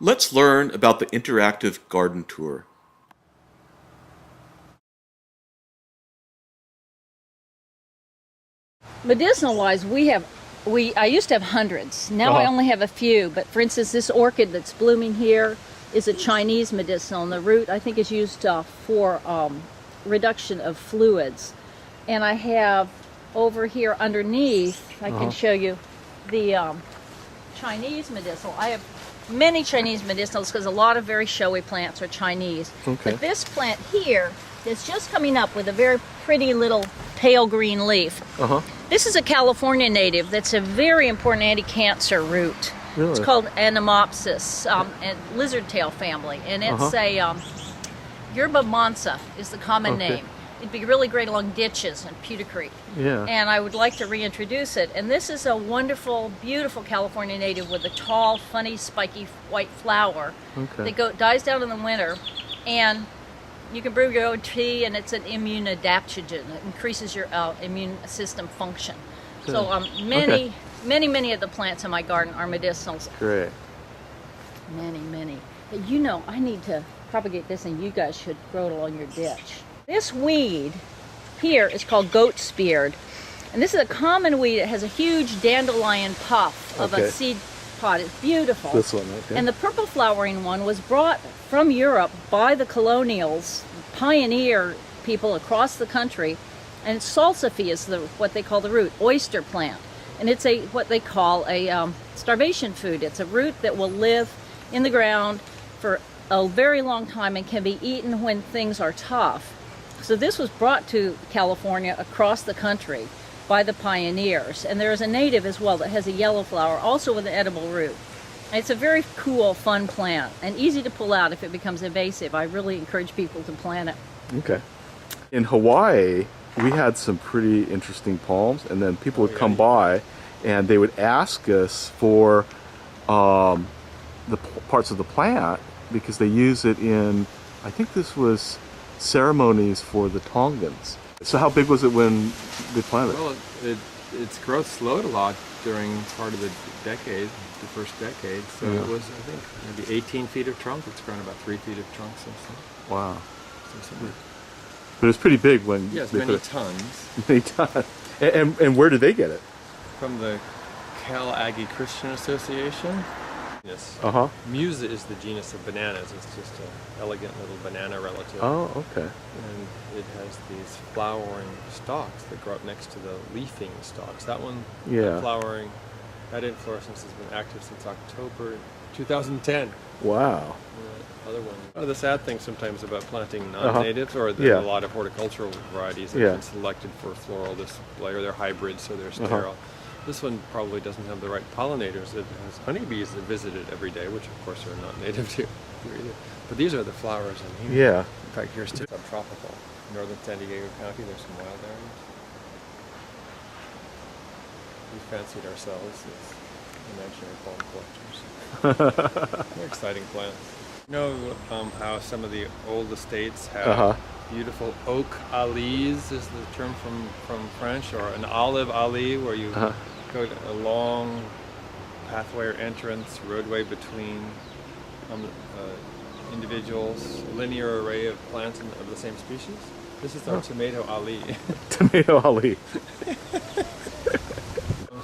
Let's learn about the interactive garden tour. Medicinal-wise, I used to have hundreds. Now I only have a few. But for instance, this orchid that's blooming here is a Chinese medicinal, and the root I think is used for reduction of fluids. And I have over here underneath, I can show you the Chinese medicinal. I have many Chinese medicinals because a lot of very showy plants are Chinese. Okay. But this plant here is just coming up with a very pretty little pale green leaf. This is a California native that's a very important anti-cancer root. Really? It's called Anemopsis, and lizard tail family, and it's a Yerba Mansa is the common name. It'd be really great along ditches and Pewter Creek. Yeah. And I would like to reintroduce it. And this is a wonderful, beautiful California native with a tall, funny, spiky white flower that dies down in the winter. And you can brew your own tea, and it's an immune adaptogen. It increases your immune system function. Good. So many of the plants in my garden are medicinals. Great. Many. But you know, I need to propagate this, and you guys should grow it along your ditch. This weed here is called goat's beard. And this is a common weed. It has a huge dandelion puff of a seed pod. It's beautiful. This one, okay. And the purple flowering one was brought from Europe by the colonials, pioneer people across the country. And salsify is what they call the root, oyster plant. And it's what they call a starvation food. It's a root that will live in the ground for a very long time and can be eaten when things are tough. So this was brought to California across the country by the pioneers. And there is a native as well that has a yellow flower, also with an edible root. And it's a very cool, fun plant and easy to pull out if it becomes invasive. I really encourage people to plant it. Okay. In Hawaii, we had some pretty interesting palms, and then people would come by and they would ask us for the parts of the plant because they use it in, I think this was ceremonies for the Tongans. So how big was it when they planted it? Well, its growth slowed a lot during part of the decade, the first decade. So it was, I think, maybe 18 feet of trunk. It's grown about 3 feet of trunk since then. Wow. So But it was pretty big when yes, they many put it. tons. Many tons. And where did they get it? From the Cal Aggie Christian Association. Yes. Musa is the genus of bananas. It's just an elegant little banana relative. Oh, okay. And it has these flowering stalks that grow up next to the leafing stalks. That one, that flowering, that inflorescence has been active since October 2010. Wow. Other one. One of the sad things sometimes about planting non-natives, or a lot of horticultural varieties have been selected for floral display, or they're hybrids, so they're sterile. This one probably doesn't have the right pollinators. It has honeybees that visit it every day, which of course are not native to here either. But these are the flowers in here. Yeah. In fact, here's subtropical. Northern San Diego County, there's some wild areas. We fancied ourselves as imaginary palm collectors. They're exciting plants. You know how some of the old estates have beautiful oak allees, is the term from French, or an olive alley, where you go to a long pathway or entrance, roadway between individuals, linear array of plants of the same species. This is our tomato alley. Tomato alley.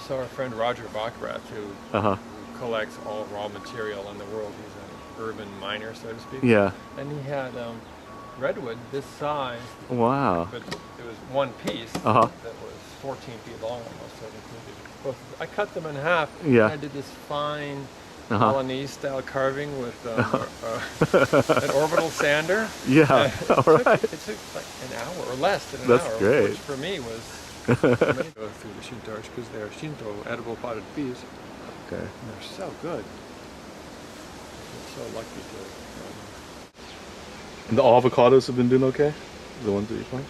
So our friend Roger Baccarat, who collects all raw material in the world, he's an urban miner, so to speak. Yeah. And he had redwood this size. Wow. But it was one piece that was 14 feet long almost. So it included both. I cut them in half. Yeah. And I did this fine Balinese style carving with an orbital sander. Yeah. All right. It took like an hour or less than an That's hour. great. Which for me was go through the Shinto arch because they are Shinto edible potted peas. Okay. And they're so good. I'm so lucky to. And the avocados have been doing okay? The ones that you plant?